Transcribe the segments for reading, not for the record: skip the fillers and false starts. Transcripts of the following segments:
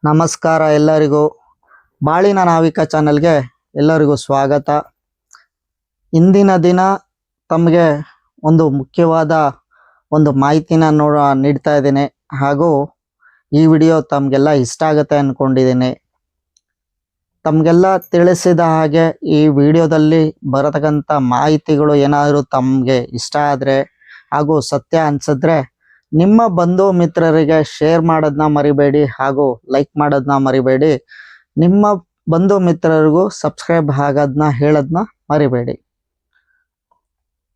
ನಮಸ್ಕಾರ ಎಲ್ಲರಿಗೂ. ಬಾಳಿನ ನಾವಿಕ ಚಾನಲ್ಗೆ ಎಲ್ಲರಿಗೂ ಸ್ವಾಗತ. ಇಂದಿನ ದಿನ ತಮಗೆ ಒಂದು ಮುಖ್ಯವಾದ ಒಂದು ಮಾಹಿತಿನ ನೀಡ್ತಾ ಇದ್ದೀನಿ. ಹಾಗೂ ಈ ವಿಡಿಯೋ ತಮಗೆಲ್ಲ ಇಷ್ಟ ಆಗುತ್ತೆ ಅಂದ್ಕೊಂಡಿದ್ದೀನಿ. ತಮಗೆಲ್ಲ ತಿಳಿಸಿದ ಹಾಗೆ ಈ ವಿಡಿಯೋದಲ್ಲಿ ಬರತಕ್ಕಂಥ ಮಾಹಿತಿಗಳು ಏನಾದರೂ ತಮಗೆ ಇಷ್ಟ ಆದರೆ ಹಾಗೂ ಸತ್ಯ ಅನಿಸಿದ್ರೆ ನಿಮ್ಮ ಬಂಧು ಮಿತ್ರರಿಗೆ ಶೇರ್ ಮಾಡೋದನ್ನ ಮರಿಬೇಡಿ, ಹಾಗೂ ಲೈಕ್ ಮಾಡೋದನ್ನ ಮರಿಬೇಡಿ. ನಿಮ್ಮ ಬಂಧು ಮಿತ್ರರಿಗೂ ಸಬ್ಸ್ಕ್ರೈಬ್ ಆಗೋದನ್ನ ಹೇಳೋದನ್ನ ಮರಿಬೇಡಿ.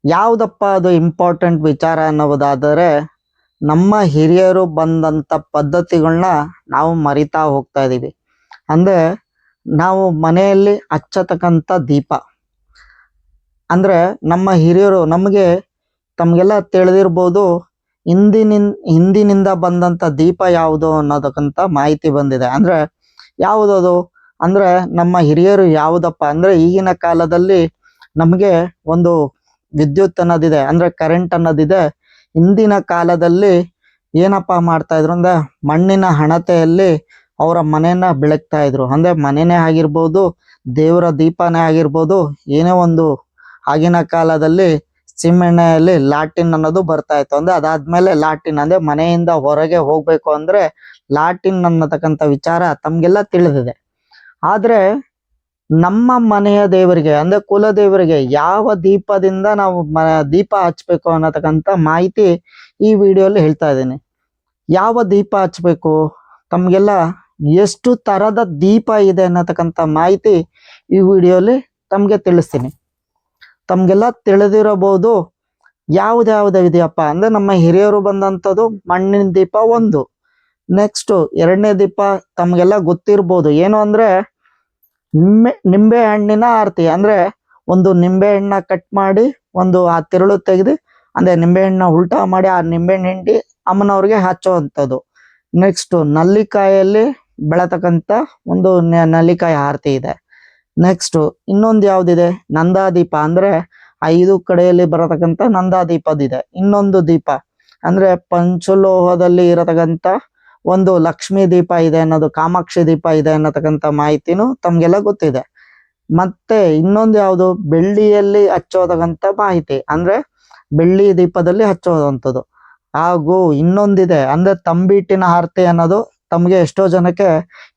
ಯಾವುದಪ್ಪ ಅದು ಇಂಪಾರ್ಟೆಂಟ್ ವಿಚಾರ ಅನ್ನೋದಾದರೆ, ನಮ್ಮ ಹಿರಿಯರು ಬಂದಂಥ ಪದ್ಧತಿಗಳನ್ನ ನಾವು ಮರಿತಾ ಹೋಗ್ತಾ ಇದ್ದೀವಿ. ಅಂದರೆ ನಾವು ಮನೆಯಲ್ಲಿ ಹಚ್ಚತಕ್ಕಂಥ ದೀಪ, ಅಂದರೆ ನಮ್ಮ ಹಿರಿಯರು ತಮಗೆಲ್ಲ ತಿಳಿದಿರ್ಬೋದು, ಹಿಂದಿನಿಂದ ಬಂದಂಥ ದೀಪ ಯಾವುದು ಅನ್ನೋದಕ್ಕಂತ ಮಾಹಿತಿ ಬಂದಿದೆ. ಅಂದರೆ ಯಾವುದದು ಅಂದರೆ ನಮ್ಮ ಹಿರಿಯರು ಯಾವುದಪ್ಪ ಅಂದರೆ, ಈಗಿನ ಕಾಲದಲ್ಲಿ ನಮಗೆ ಒಂದು ವಿದ್ಯುತ್ ಅನ್ನೋದಿದೆ, ಅಂದರೆ ಕರೆಂಟ್ ಅನ್ನೋದಿದೆ. ಹಿಂದಿನ ಕಾಲದಲ್ಲಿ ಏನಪ್ಪ ಮಾಡ್ತಾ ಇದ್ರು ಅಂದರೆ, ಮಣ್ಣಿನ ಹಣತೆಯಲ್ಲಿ ಅವರ ಮನೆಯನ್ನ ಬೆಳಗ್ತಾ ಇದ್ರು. ಅಂದರೆ ಮನೆಯೇ ಆಗಿರ್ಬೋದು, ದೇವರ ದೀಪನೇ ಆಗಿರ್ಬೋದು, ಏನೇ ಒಂದು ಆಗಿನ ಕಾಲದಲ್ಲಿ ಸಿಮೆಣ್ಣೆಯಲ್ಲಿ ಲಾಟಿನ್ ಅನ್ನೋದು ಬರ್ತಾ ಇತ್ತು. ಅಂದ್ರೆ ಅದಾದ್ಮೇಲೆ ಲಾಟಿನ್, ಅಂದ್ರೆ ಮನೆಯಿಂದ ಹೊರಗೆ ಹೋಗ್ಬೇಕು ಅಂದ್ರೆ ಲಾಟಿನ್ ಅನ್ನತಕ್ಕಂಥ ವಿಚಾರ ತಮ್ಗೆಲ್ಲ ತಿಳಿದಿದೆ. ಆದ್ರೆ ನಮ್ಮ ಮನೆಯ ದೇವರಿಗೆ ಅಂದ್ರೆ ಕುಲ ದೇವರಿಗೆ ಯಾವ ದೀಪದಿಂದ ನಾವು ದೀಪ ಹಚ್ಬೇಕು ಅನ್ನತಕ್ಕಂಥ ಮಾಹಿತಿ ಈ ವಿಡಿಯೋಲಿ ಹೇಳ್ತಾ ಇದ್ದೀನಿ. ಯಾವ ದೀಪ ಹಚ್ಬೇಕು, ತಮ್ಗೆಲ್ಲ ಎಷ್ಟು ತರದ ದೀಪ ಇದೆ ಅನ್ನತಕ್ಕಂಥ ಮಾಹಿತಿ ಈ ವಿಡಿಯೋಲಿ ತಮ್ಗೆ ತಿಳಿಸ್ತೀನಿ. ತಮ್ಗೆಲ್ಲ ತಿಳಿದಿರಬಹುದು ಯಾವ್ದ್ಯಾವ್ದು ಇದೆಯಪ್ಪ ಅಂದ್ರೆ, ನಮ್ಮ ಹಿರಿಯರು ಬಂದಂಥದ್ದು ಮಣ್ಣಿನ ದೀಪ ಒಂದು. ನೆಕ್ಸ್ಟ್ ಎರಡನೇ ದೀಪ ತಮ್ಗೆಲ್ಲ ಗೊತ್ತಿರ್ಬೋದು, ಏನು ಅಂದ್ರೆ ನಿಂಬೆ ಹಣ್ಣಿನ ಆರತಿ. ಅಂದ್ರೆ ಒಂದು ನಿಂಬೆ ಹಣ್ಣ ಕಟ್ ಮಾಡಿ ಒಂದು ಆ ತಿರುಳು ತೆಗೆದು, ಅಂದ್ರೆ ನಿಂಬೆ ಹಣ್ಣ ಉಲ್ಟಾ ಮಾಡಿ ಆ ನಿಂಬೆ ಹಣ್ಣು ಹಿಂಡಿ ಅಮ್ಮನವ್ರಿಗೆ ಹಚ್ಚುವಂಥದ್ದು. ನೆಕ್ಸ್ಟ್ ನಲ್ಲಿಕಾಯಲ್ಲಿ ಬೆಳತಕ್ಕಂಥ ಒಂದು ನಲ್ಲಿಕಾಯಿ ಆರತಿ ಇದೆ. ನೆಕ್ಸ್ಟ್ ಇನ್ನೊಂದು ಯಾವ್ದಿದೆ, ನಂದಾದೀಪ. ಅಂದ್ರೆ 5 ಕಡೆಯಲ್ಲಿ ಬರತಕ್ಕಂಥ ನಂದಾದೀಪದಿದೆ. ಇನ್ನೊಂದು ದೀಪ ಅಂದ್ರೆ ಪಂಚಲೋಹದಲ್ಲಿ ಇರತಕ್ಕಂಥ ಒಂದು ಲಕ್ಷ್ಮೀ ದೀಪ ಇದೆ ಅನ್ನೋದು, ಕಾಮಾಕ್ಷಿ ದೀಪ ಇದೆ ಅನ್ನತಕ್ಕಂಥ ಮಾಹಿತಿನೂ ತಮ್ಗೆಲ್ಲ ಗೊತ್ತಿದೆ. ಮತ್ತೆ ಇನ್ನೊಂದು ಯಾವುದು, ಬೆಳ್ಳಿಯಲ್ಲಿ ಹಚ್ಚೋತಕ್ಕಂಥ ಮಾಹಿತಿ, ಅಂದ್ರೆ ಬೆಳ್ಳಿ ದೀಪದಲ್ಲಿ ಹಚ್ಚೋದಂಥದ್ದು. ಹಾಗೂ ಇನ್ನೊಂದಿದೆ ಅಂದ್ರೆ ತಂಬಿಟ್ಟಿನ ಆರತಿ ಅನ್ನೋದು. ತಮಗೆ ಎಷ್ಟೋ ಜನಕ್ಕೆ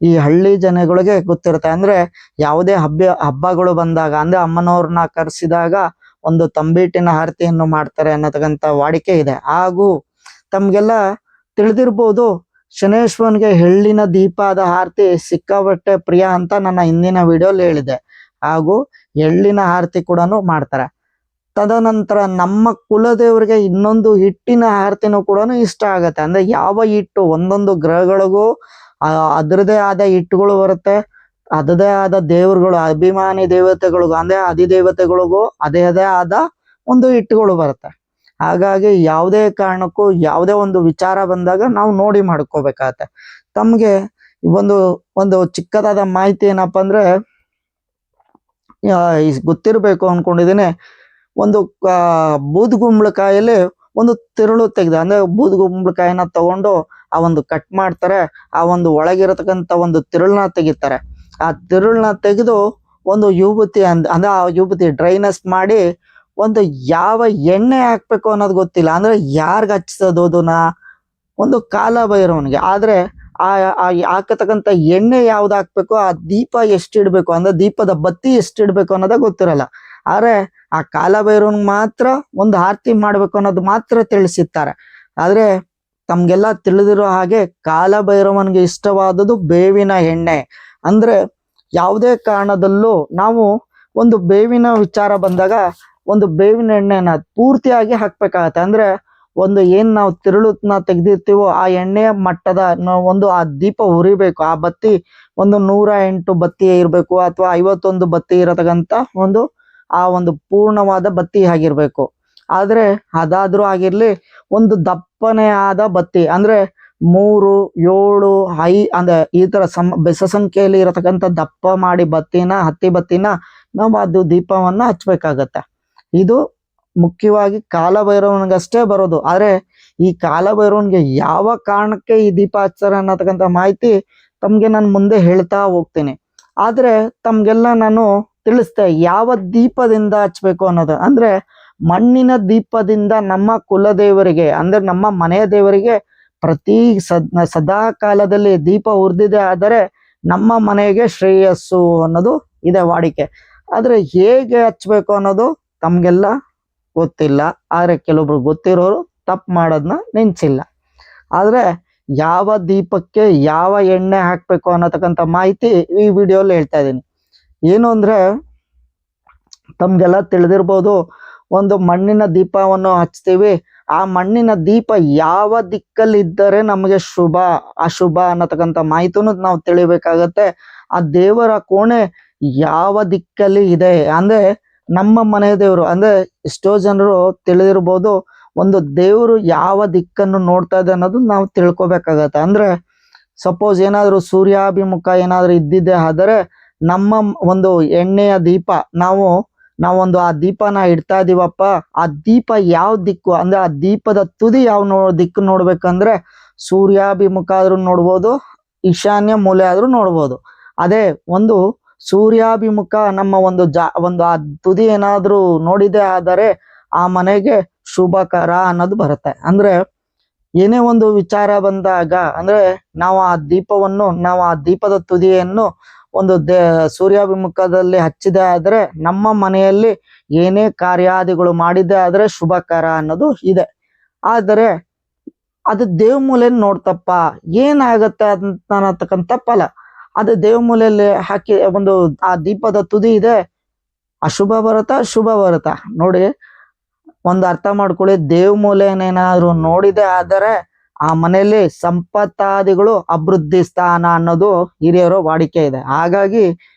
ಈ ಹಳ್ಳಿ ಜನಗಳಿಗೆ ಗೊತ್ತಿರುತ್ತೆ. ಅಂದ್ರೆ ಯಾವುದೇ ಹಬ್ಬಗಳು ಬಂದಾಗ ಅಂದ್ರೆ ಅಮ್ಮನವ್ರನ್ನ ಕರೆಸಿದಾಗ ಒಂದು ತಂಬಿಟ್ಟಿನ ಆರತಿಯನ್ನು ಮಾಡ್ತಾರೆ ಅನ್ನತಕ್ಕಂಥ ವಾಡಿಕೆ ಇದೆ. ಹಾಗೂ ತಮ್ಗೆಲ್ಲ ತಿಳಿದಿರ್ಬೋದು, ಶನೇಶ್ವರನಿಗೆ ಎಳ್ಳಿನ ದೀಪದ ಆರತಿ ಸಿಕ್ಕಾಪಟ್ಟೆ ಪ್ರಿಯ ಅಂತ ನನ್ನ ಹಿಂದಿನ ವಿಡಿಯೋಲಿ ಹೇಳಿದೆ. ಹಾಗೂ ಎಳ್ಳಿನ ಆರತಿ ಕೂಡ ಮಾಡ್ತಾರೆ. ತದನಂತರ ನಮ್ಮ ಕುಲದೇವರಿಗೆ ಇನ್ನೊಂದು ಹಿಟ್ಟಿನ ಆರತಿನೂ ಕೂಡ ಇಷ್ಟ ಆಗತ್ತೆ. ಅಂದ್ರೆ ಯಾವ ಹಿಟ್ಟು, ಒಂದೊಂದು ಗ್ರಹಗಳಿಗೂ ಅದರದೇ ಆದ ಹಿಟ್ಟುಗಳು ಬರುತ್ತೆ, ಅದದೇ ಆದ ದೇವರುಗಳು, ಅಭಿಮಾನಿ ದೇವತೆಗಳಿಗೂ ಅಂದ್ರೆ ಅಧಿದೇವತೆಗಳಿಗೂ ಅದೇ ಆದ ಒಂದು ಹಿಟ್ಟುಗಳು ಬರುತ್ತೆ. ಹಾಗಾಗಿ ಯಾವುದೇ ಕಾರಣಕ್ಕೂ ಯಾವುದೇ ಒಂದು ವಿಚಾರ ಬಂದಾಗ ನಾವು ನೋಡಿ ಮಾಡ್ಕೋಬೇಕಾಗತ್ತೆ. ತಮ್ಗೆ ಒಂದು ಚಿಕ್ಕದಾದ ಮಾಹಿತಿ ಏನಪ್ಪಾ ಅಂದ್ರೆ, ಗೊತ್ತಿರ್ಬೇಕು ಅನ್ಕೊಂಡಿದ್ದೀನಿ. ಒಂದು ಬೂದುಗುಂಬಳಕಾಯಲ್ಲಿ ಒಂದು ತಿರುಳು ತೆಗೆದು, ಅಂದ್ರೆ ಬೂದುಗುಂಬಳಕಾಯಿನ ತಗೊಂಡು ಆ ಒಂದು ಕಟ್ ಮಾಡ್ತಾರೆ. ಆ ಒಂದು ಒಳಗಿರತಕ್ಕಂಥ ಒಂದು ತಿರುಳನ್ನ ತೆಗಿತಾರೆ. ಆ ತಿರುಳನ್ನ ತೆಗೆದು ಒಂದು ಯುವತಿ ಅಂದ್ರೆ ಆ ಯುವತಿ ಡ್ರೈನೆಸ್ ಮಾಡಿ ಒಂದು ಯಾವ ಎಣ್ಣೆ ಹಾಕ್ಬೇಕು ಅನ್ನೋದು ಗೊತ್ತಿಲ್ಲ. ಅಂದ್ರೆ ಯಾರ್ಗ ಹಚ್ಚಿಸೋದು ಅದನ್ನ, ಒಂದು ಕಾಲಭೈರವನಿಗೆ. ಆದ್ರೆ ಆ ಹಾಕತಕ್ಕಂಥ ಎಣ್ಣೆ ಯಾವ್ದು ಹಾಕ್ಬೇಕು, ಆ ದೀಪ ಎಷ್ಟಿಡ್ಬೇಕು ಅಂದ್ರೆ ದೀಪದ ಬತ್ತಿ ಎಷ್ಟಿಡ್ಬೇಕು ಅನ್ನೋದ ಗೊತ್ತಿರಲ್ಲ. ಆದ್ರೆ ಆ ಕಾಲಭೈರವನ್ಗೆ ಮಾತ್ರ ಒಂದು ಆರತಿ ಮಾಡ್ಬೇಕು ಅನ್ನೋದು ಮಾತ್ರ ತಿಳಿಸಿರ್ತಾರೆ. ಆದ್ರೆ ತಮ್ಗೆಲ್ಲ ತಿಳಿದಿರೋ ಹಾಗೆ ಕಾಲಭೈರವನ್ಗೆ ಇಷ್ಟವಾದದ್ದು ಬೇವಿನ ಎಣ್ಣೆ. ಅಂದ್ರೆ ಯಾವುದೇ ಕಾರಣದಲ್ಲೂ ನಾವು ಒಂದು ಬೇವಿನ ವಿಚಾರ ಬಂದಾಗ ಒಂದು ಬೇವಿನ ಎಣ್ಣೆನ ಪೂರ್ತಿಯಾಗಿ ಹಾಕ್ಬೇಕಾಗತ್ತೆ. ಅಂದ್ರೆ ಒಂದು ನಾವು ತಿರುಳನ್ನ ತೆಗ್ದಿರ್ತೀವೋ ಆ ಎಣ್ಣೆಯ ಮಟ್ಟದ ಒಂದು ಆ ದೀಪ ಉರಿಬೇಕು. ಆ ಬತ್ತಿ ಒಂದು 108 ಬತ್ತಿ ಇರಬೇಕು, ಅಥವಾ 51 ಬತ್ತಿ ಇರತಕ್ಕಂಥ ಆ ಒಂದು ಪೂರ್ಣವಾದ ಬತ್ತಿ ಆಗಿರ್ಬೇಕು. ಆದ್ರೆ ಅದಾದ್ರೂ ಆಗಿರ್ಲಿ, ಒಂದು ದಪ್ಪನೆ ಆದ ಬತ್ತಿ ಅಂದ್ರೆ 3, 7, 5 ಅಂದ್ರೆ ಈ ತರ ಬೆಸ ಸಂಖ್ಯೆಯಲ್ಲಿ ಇರತಕ್ಕಂಥ ದಪ್ಪ ಮಾಡಿ ಹತ್ತಿ ಬತ್ತಿನ ನಾವು ಅದು ದೀಪವನ್ನ ಹಚ್ಬೇಕಾಗತ್ತೆ. ಇದು ಮುಖ್ಯವಾಗಿ ಕಾಲಭೈರವನಿಗಷ್ಟೇ ಬರೋದು. ಆದ್ರೆ ಈ ಕಾಲಭೈರವನಿಗೆ ಯಾವ ಕಾರಣಕ್ಕೆ ಈ ದೀಪ ಹಚ್ತಾರೆ ಅನ್ನತಕ್ಕಂಥ ಮಾಹಿತಿ ತಮ್ಗೆ ನಾನು ಮುಂದೆ ಹೇಳ್ತಾ ಹೋಗ್ತೀನಿ. ಆದ್ರೆ ತಮ್ಗೆಲ್ಲ ನಾನು ತಿಳಿಸ್ತೆ ಯಾವ ದೀಪದಿಂದ ಹಚ್ಬೇಕು ಅನ್ನೋದು. ಅಂದ್ರೆ ಮಣ್ಣಿನ ದೀಪದಿಂದ ನಮ್ಮ ಕುಲದೇವರಿಗೆ ಅಂದ್ರೆ ನಮ್ಮ ಮನೆಯ ದೇವರಿಗೆ ಪ್ರತಿ ಸದಾ ಕಾಲದಲ್ಲಿ ದೀಪ ಉರ್ದಿದೆ ಆದರೆ ನಮ್ಮ ಮನೆಗೆ ಶ್ರೇಯಸ್ಸು ಅನ್ನೋದು ಇದೆ ವಾಡಿಕೆ. ಆದ್ರೆ ಹೇಗೆ ಹಚ್ಬೇಕು ಅನ್ನೋದು ತಮ್ಗೆಲ್ಲ ಗೊತ್ತಿಲ್ಲ. ಆದ್ರೆ ಕೆಲವೊಬ್ರು ಗೊತ್ತಿರೋರು ತಪ್ಪು ಮಾಡೋದನ್ನ ನಿಲ್ಸಿಲ್ಲ. ಆದ್ರೆ ಯಾವ ದೀಪಕ್ಕೆ ಯಾವ ಎಣ್ಣೆ ಹಾಕ್ಬೇಕು ಅನ್ನತಕ್ಕಂಥ ಮಾಹಿತಿ ಈ ವಿಡಿಯೋಲಿ ಹೇಳ್ತಾ ಇದ್ದೀನಿ. ಏನು ಅಂದ್ರೆ ತಮ್ಗೆಲ್ಲ ತಿಳಿದಿರ್ಬೋದು, ಒಂದು ಮಣ್ಣಿನ ದೀಪವನ್ನು ಹಚ್ತೀವಿ. ಆ ಮಣ್ಣಿನ ದೀಪ ಯಾವ ದಿಕ್ಕಲ್ಲಿ ಇದ್ದರೆ ನಮಗೆ ಶುಭ ಅಶುಭ ಅನ್ನತಕ್ಕಂಥ ಮಾಹಿತಿನೂ ನಾವು ತಿಳಿಬೇಕಾಗತ್ತೆ. ಆ ದೇವರ ಕೋಣೆ ಯಾವ ದಿಕ್ಕಲ್ಲಿ ಇದೆ ಅಂದ್ರೆ ನಮ್ಮ ಮನೆ ದೇವರು ಅಂದ್ರೆ ಎಷ್ಟೋ ಜನರು ತಿಳಿದಿರ್ಬೋದು, ಒಂದು ದೇವರು ಯಾವ ದಿಕ್ಕನ್ನು ನೋಡ್ತಾ ಇದೆ ಅನ್ನೋದು ನಾವು ತಿಳ್ಕೊಬೇಕಾಗತ್ತೆ. ಅಂದ್ರೆ ಸಪೋಸ್ ಏನಾದ್ರು ಸೂರ್ಯಾಭಿಮುಖ ಏನಾದ್ರು ಇದ್ದಿದ್ದೆ ಆದರೆ ನಮ್ಮ ಒಂದು ಎಣ್ಣೆಯ ದೀಪ ನಾವೊಂದು ಆ ದೀಪನ ಇಡ್ತಾ ಇದೀವಪ್ಪ, ಆ ದೀಪ ಯಾವ ದಿಕ್ಕು ಅಂದ್ರೆ ಆ ದೀಪದ ತುದಿ ಯಾವ ದಿಕ್ಕು ನೋಡ್ಬೇಕಂದ್ರೆ ಸೂರ್ಯಾಭಿಮುಖ ಆದ್ರೂ ನೋಡ್ಬೋದು, ಈಶಾನ್ಯ ಮೂಲೆ ಆದ್ರೂ ನೋಡ್ಬೋದು. ಅದೇ ಒಂದು ಸೂರ್ಯಾಭಿಮುಖ ನಮ್ಮ ಒಂದು ಆ ತುದಿ ಏನಾದ್ರೂ ನೋಡಿದೆ ಆದರೆ ಆ ಮನೆಗೆ ಶುಭಕರ ಅನ್ನೋದು ಬರುತ್ತೆ. ಅಂದ್ರೆ ಏನೇ ಒಂದು ವಿಚಾರ ಬಂದಾಗ ಅಂದ್ರೆ ನಾವು ಆ ದೀಪದ ತುದಿಯನ್ನು ಒಂದು ಸೂರ್ಯಾಭಿಮುಖದಲ್ಲಿ ಹಚ್ಚಿದೆ ಆದ್ರೆ ನಮ್ಮ ಮನೆಯಲ್ಲಿ ಏನೇ ಕಾರ್ಯಾದಿಗಳು ಮಾಡಿದೆ ಆದ್ರೆ ಶುಭಕರ ಅನ್ನೋದು ಇದೆ. ಆದರೆ ಅದು ದೇವಮೂಲೆ ನೋಡ್ತಪ್ಪ ಏನಾಗತ್ತೆ ಅನ್ನತಕ್ಕಂಥ ಫಲ. ಅದು ದೇವಮೂಲೆಯಲ್ಲಿ ಹಾಕಿ ಒಂದು ಆ ದೀಪದ ತುದಿ ಇದೆ, ಅಶುಭ ಬರುತ್ತಾ ಶುಭ ಬರುತ್ತಾ ನೋಡಿ ಒಂದು ಅರ್ಥ ಮಾಡ್ಕೊಳ್ಳಿ. ದೇವಮೂಲೆನೇನಾದ್ರು ನೋಡಿದೆ ಆದರೆ ಆ ಮನೆಯಲ್ಲಿ ಸಂಪತ್ತಾದಿಗಳು ಅಭಿವೃದ್ಧಿ ಸ್ಥಾನ ಅನ್ನೋದು ಹಿರಿಯರು ವಾಡಿಕೆ ಇದೆ. ಹಾಗಾಗಿ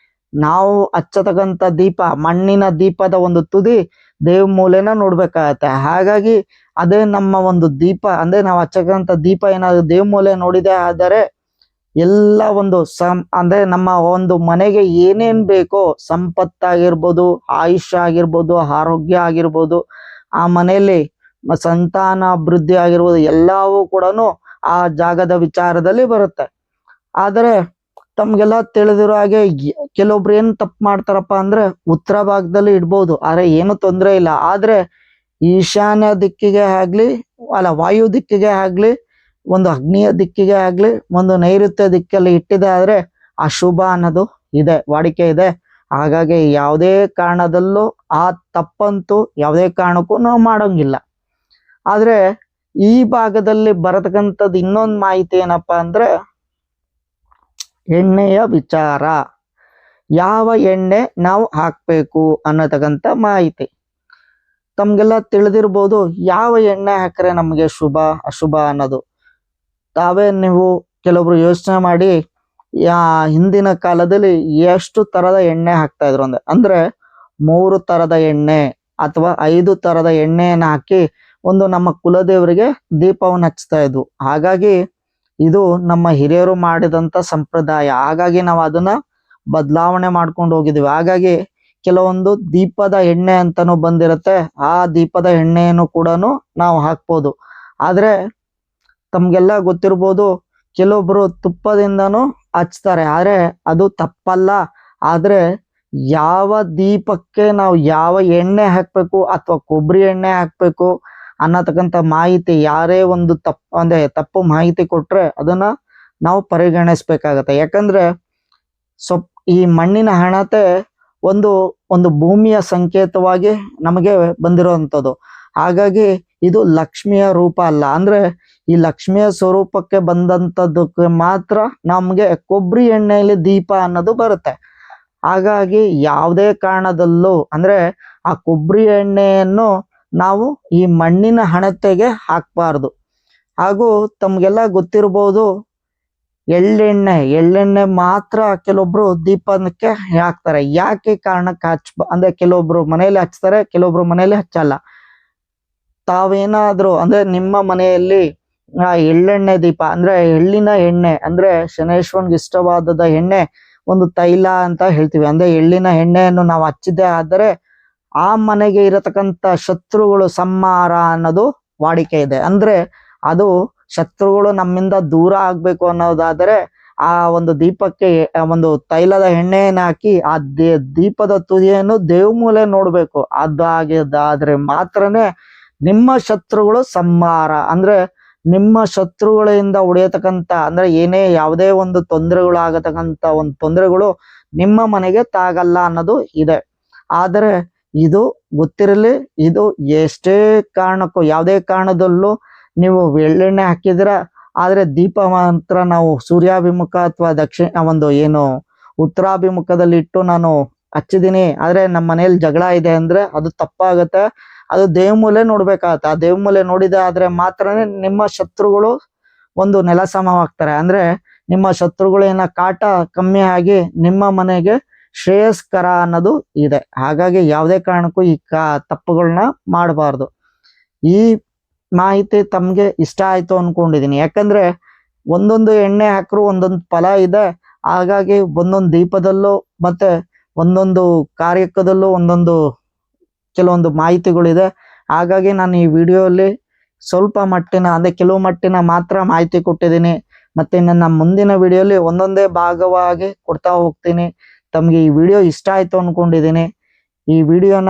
ನಾವು ಹಚ್ಚತಕ್ಕಂಥ ದೀಪ ಮಣ್ಣಿನ ದೀಪದ ಒಂದು ತುದಿ ದೇವಮೂಲೆನ ನೋಡ್ಬೇಕಾಗತ್ತೆ. ಹಾಗಾಗಿ ಅದೇ ನಮ್ಮ ಒಂದು ದೀಪ ಅಂದ್ರೆ ನಾವು ಹಚ್ಚತಕ್ಕಂಥ ದೀಪ ಏನಾದ್ರು ದೇವಮೂಲೆ ನೋಡಿದೆ ಆದರೆ ಎಲ್ಲ ಒಂದು ಅಂದ್ರೆ ನಮ್ಮ ಒಂದು ಮನೆಗೆ ಏನೇನ್ ಬೇಕೋ ಸಂಪತ್ತಾಗಿರ್ಬೋದು, ಆಯುಷ್ಯ ಆಗಿರ್ಬೋದು, ಆರೋಗ್ಯ ಆಗಿರ್ಬೋದು, ಆ ಮನೆಯಲ್ಲಿ ಸಂತಾನ ಅಭಿವೃದ್ಧಿ ಆಗಿರ್ಬೋದು ಎಲ್ಲವೂ ಕೂಡ ಆ ಜಾಗದ ವಿಚಾರದಲ್ಲಿ ಬರುತ್ತೆ. ಆದರೆ ತಮ್ಗೆಲ್ಲ ತಿಳಿದಿರೋ ಹಾಗೆ ಕೆಲವೊಬ್ರು ಏನ್ ತಪ್ಪು ಮಾಡ್ತಾರಪ್ಪ ಅಂದ್ರೆ ಉತ್ತರ ಭಾಗದಲ್ಲಿ ಇಡ್ಬೋದು, ಆದ್ರೆ ಏನು ತೊಂದರೆ ಇಲ್ಲ. ಆದ್ರೆ ಈಶಾನ್ಯ ದಿಕ್ಕಿಗೆ ಆಗ್ಲಿ ವಾಯು ದಿಕ್ಕಿಗೆ ಆಗ್ಲಿ ಒಂದು ಅಗ್ನಿಯ ದಿಕ್ಕಿಗೆ ಆಗ್ಲಿ ಒಂದು ನೈಋತ್ಯ ದಿಕ್ಕಲ್ಲಿ ಇಟ್ಟಿದೆ ಆದ್ರೆ ಅಶುಭ ಅನ್ನೋದು ಇದೆ, ವಾಡಿಕೆ ಇದೆ. ಹಾಗಾಗಿ ಯಾವುದೇ ಕಾರಣದಲ್ಲೂ ಆ ತಪ್ಪಂತೂ ಯಾವುದೇ ಕಾರಣಕ್ಕೂ ನಾವು ಮಾಡೋಂಗಿಲ್ಲ. ಆದ್ರೆ ಈ ಭಾಗದಲ್ಲಿ ಬರತಕ್ಕಂಥದ್ದು ಇನ್ನೊಂದು ಮಾಹಿತಿ ಏನಪ್ಪಾ ಅಂದ್ರೆ ಎಣ್ಣೆಯ ವಿಚಾರ. ಯಾವ ಎಣ್ಣೆ ನಾವು ಹಾಕ್ಬೇಕು ಅನ್ನತಕ್ಕಂಥ ಮಾಹಿತಿ ತಮ್ಗೆಲ್ಲ ತಿಳಿದಿರ್ಬೋದು. ಯಾವ ಎಣ್ಣೆ ಹಾಕ್ರೆ ನಮಗೆ ಶುಭ ಅಶುಭ ಅನ್ನೋದು ನೀವು ಕೆಲವೊಬ್ರು ಯೋಚನೆ ಮಾಡಿ. ಹಿಂದಿನ ಕಾಲದಲ್ಲಿ ಎಷ್ಟು ತರದ ಎಣ್ಣೆ ಹಾಕ್ತಾ ಇದ್ರು ಅಂದ್ರೆ 3 ತರದ ಎಣ್ಣೆ ಅಥವಾ 5 ತರದ ಎಣ್ಣೆಯನ್ನು ಹಾಕಿ ಒಂದು ನಮ್ಮ ಕುಲದೇವರಿಗೆ ದೀಪವನ್ನು ಹಚ್ತಾ ಇದ್ವು. ಹಾಗಾಗಿ ಇದು ನಮ್ಮ ಹಿರಿಯರು ಮಾಡಿದಂತ ಸಂಪ್ರದಾಯ. ಹಾಗಾಗಿ ನಾವು ಅದನ್ನ ಬದಲಾವಣೆ ಮಾಡ್ಕೊಂಡು ಹೋಗಿದ್ವಿ. ಹಾಗಾಗಿ ಕೆಲವೊಂದು ದೀಪದ ಎಣ್ಣೆ ಅಂತಾನು ಬಂದಿರತ್ತೆ, ಆ ದೀಪದ ಎಣ್ಣೆಯನ್ನು ಕೂಡ ನಾವು ಹಾಕ್ಬೋದು. ಆದ್ರೆ ತಮ್ಗೆಲ್ಲ ಗೊತ್ತಿರ್ಬೋದು, ಕೆಲವೊಬ್ರು ತುಪ್ಪದಿಂದನೂ ಹಚ್ತಾರೆ, ಆದ್ರೆ ಅದು ತಪ್ಪಲ್ಲ. ಆದ್ರೆ ಯಾವ ದೀಪಕ್ಕೆ ನಾವು ಯಾವ ಎಣ್ಣೆ ಹಾಕ್ಬೇಕು ಅಥವಾ ಕೊಬ್ಬರಿ ಎಣ್ಣೆ ಹಾಕ್ಬೇಕು ಅನ್ನತಕ್ಕಂಥ ಮಾಹಿತಿ ಯಾರೇ ಒಂದು ತಪ್ಪು ಮಾಹಿತಿ ಕೊಟ್ರೆ ಅದನ್ನ ನಾವು ಪರಿಗಣಿಸ್ಬೇಕಾಗತ್ತೆ. ಯಾಕಂದ್ರೆ ಈ ಮಣ್ಣಿನ ಹಣತೆ ಒಂದು ಭೂಮಿಯ ಸಂಕೇತವಾಗಿ ನಮಗೆ ಬಂದಿರುವಂಥದ್ದು. ಹಾಗಾಗಿ ಇದು ಲಕ್ಷ್ಮಿಯ ರೂಪ ಅಲ್ಲ. ಅಂದ್ರೆ ಈ ಲಕ್ಷ್ಮಿಯ ಸ್ವರೂಪಕ್ಕೆ ಬಂದಂಥದ್ದಕ್ಕೆ ಮಾತ್ರ ನಮ್ಗೆ ಕೊಬ್ಬರಿ ಎಣ್ಣೆಯಲ್ಲಿ ದೀಪ ಅನ್ನೋದು ಬರುತ್ತೆ. ಹಾಗಾಗಿ ಯಾವುದೇ ಕಾರಣದಲ್ಲೂ ಅಂದ್ರೆ ಆ ಕೊಬ್ಬರಿ ಎಣ್ಣೆಯನ್ನು ನಾವು ಈ ಮಣ್ಣಿನ ಹಣತೆಗೆ ಹಾಗೂ ತಮ್ಗೆಲ್ಲ ಗೊತ್ತಿರ್ಬೋದು, ಎಳ್ಳೆಣ್ಣೆ ಮಾತ್ರ ಕೆಲವೊಬ್ರು ದೀಪಕ್ಕೆ ಹಾಕ್ತಾರೆ. ಯಾಕೆ ಕಾರಣಕ್ಕೆ ಅಂದ್ರೆ ಕೆಲವೊಬ್ರು ಮನೆಯಲ್ಲಿ ಹಚ್ತಾರೆ, ಕೆಲವೊಬ್ರು ಮನೆಯಲ್ಲಿ ಹಚ್ಚಲ್ಲ. ತಾವೇನಾದ್ರೂ ಅಂದ್ರೆ ನಿಮ್ಮ ಮನೆಯಲ್ಲಿ ಎಳ್ಳೆಣ್ಣೆ ದೀಪ ಅಂದ್ರೆ ಎಳ್ಳಿನ ಎಣ್ಣೆ ಅಂದ್ರೆ ಶನೇಶ್ವರನ್ಗೆ ಇಷ್ಟವಾದದ ಎಣ್ಣೆ, ಒಂದು ತೈಲ ಅಂತ ಹೇಳ್ತೀವಿ, ಅಂದ್ರೆ ಎಳ್ಳಿನ ಎಣ್ಣೆಯನ್ನು ನಾವು ಹಚ್ಚಿದ್ದೆ ಆದರೆ ಆ ಮನೆಗೆ ಇರತಕ್ಕಂತ ಶತ್ರುಗಳು ಸಂಹಾರ ಅನ್ನೋದು ವಾಡಿಕೆ ಇದೆ. ಅಂದ್ರೆ ಅದು ಶತ್ರುಗಳು ನಮ್ಮಿಂದ ದೂರ ಆಗ್ಬೇಕು ಅನ್ನೋದಾದ್ರೆ ಆ ಒಂದು ದೀಪಕ್ಕೆ ಒಂದು ತೈಲದ ಎಣ್ಣೆಯನ್ನು ಹಾಕಿ ಆ ದೀಪದ ತುದಿಯನ್ನು ದೇವಮೂಲೆ ನೋಡ್ಬೇಕು. ಅದಾದ್ರೆ ಮಾತ್ರನೇ ನಿಮ್ಮ ಶತ್ರುಗಳು ಸಂಹಾರ, ಅಂದ್ರೆ ನಿಮ್ಮ ಶತ್ರುಗಳಿಂದ ಉಳಿಯತಕ್ಕಂತ, ಅಂದ್ರೆ ಏನೇ ಯಾವುದೇ ಒಂದು ತೊಂದರೆಗಳು ಆಗತಕ್ಕಂತ ಒಂದು ತೊಂದರೆಗಳು ನಿಮ್ಮ ಮನೆಗೆ ತಾಗಲ್ಲ ಅನ್ನೋದು ಇದೆ. ಆದರೆ ಇದು ಗೊತ್ತಿರಲಿ, ಇದು ಎಷ್ಟೇ ಕಾರಣಕ್ಕೂ ಯಾವುದೇ ಕಾರಣದಲ್ಲೂ ನೀವು ಎಳ್ಳೆಣ್ಣೆ ಹಾಕಿದ್ರ, ಆದ್ರೆ ದೀಪ ಮಾತ್ರ ನಾವು ಸೂರ್ಯಾಭಿಮುಖ ಅಥವಾ ಒಂದು ಏನು ಉತ್ತರಾಭಿಮುಖದಲ್ಲಿ ಇಟ್ಟು ನಾನು ಹಚ್ಚಿದೀನಿ, ಆದ್ರೆ ನಮ್ಮ ಮನೇಲಿ ಜಗಳ ಇದೆ ಅಂದ್ರೆ ಅದು ತಪ್ಪಾಗತ್ತೆ. ಅದು ದೇವಮೂಲೆ ನೋಡ್ಬೇಕಾಗತ್ತೆ. ಆ ದೇವಮೂಲೆ ನೋಡಿದ ಆದ್ರೆ ಮಾತ್ರನೇ ನಿಮ್ಮ ಶತ್ರುಗಳು ಒಂದು ನೆಲಸಮವಾಗ್ತಾರೆ. ಅಂದ್ರೆ ನಿಮ್ಮ ಶತ್ರುಗಳಿನ ಕಾಟ ಕಮ್ಮಿ ಆಗಿ ನಿಮ್ಮ ಮನೆಗೆ ಶ್ರೇಯಸ್ಕರ ಅನ್ನೋದು ಇದೆ. ಹಾಗಾಗಿ ಯಾವುದೇ ಕಾರಣಕ್ಕೂ ಈ ತಪ್ಪುಗಳನ್ನ ಮಾಡಬಾರ್ದು. ಈ ಮಾಹಿತಿ ತಮ್ಗೆ ಇಷ್ಟ ಆಯ್ತು ಅನ್ಕೊಂಡಿದೀನಿ. ಯಾಕಂದ್ರೆ ಒಂದೊಂದು ಎಣ್ಣೆ ಹಾಕ್ರು ಒಂದೊಂದು ಫಲ ಇದೆ. ಹಾಗಾಗಿ ಒಂದೊಂದು ದೀಪದಲ್ಲೂ ಮತ್ತೆ ಒಂದೊಂದು ಕಾರ್ಯಕ್ಕದಲ್ಲೂ ಒಂದೊಂದು ಕೆಲವೊಂದು ಮಾಹಿತಿಗಳಿದೆ. ಹಾಗಾಗಿ ನಾನು ಈ ವಿಡಿಯೋಲಿ ಸ್ವಲ್ಪ ಮಟ್ಟಿನ, ಅಂದ್ರೆ ಕೆಲವು ಮಟ್ಟಿನ ಮಾತ್ರ ಮಾಹಿತಿ ಕೊಟ್ಟಿದ್ದೀನಿ. ಮತ್ತೆ ನನ್ನ ಮುಂದಿನ ವಿಡಿಯೋಲಿ ಒಂದೊಂದೇ ಭಾಗವಾಗಿ ಕೊಡ್ತಾ ಹೋಗ್ತೀನಿ. ತಮ್ಗೆ ಈ ವಿಡಿಯೋ ಇಷ್ಟ ಆಯ್ತು ಅನ್ಕೊಂಡಿದ್ದೀನಿ. ಈ ವಿಡಿಯೋನ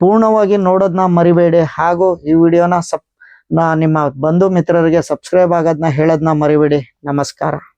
ಪೂರ್ಣವಾಗಿ ನೋಡೋದನ್ನ ಮರಿಬೇಡಿ. ಹಾಗೂ ಈ ವಿಡಿಯೋನ ನಿಮ್ಮ ಬಂಧು ಮಿತ್ರರಿಗೆ ಸಬ್ಸ್ಕ್ರೈಬ್ ಆಗೋದನ್ನ ಹೇಳೋದನ್ನ ಮರಿಬೇಡಿ. ನಮಸ್ಕಾರ.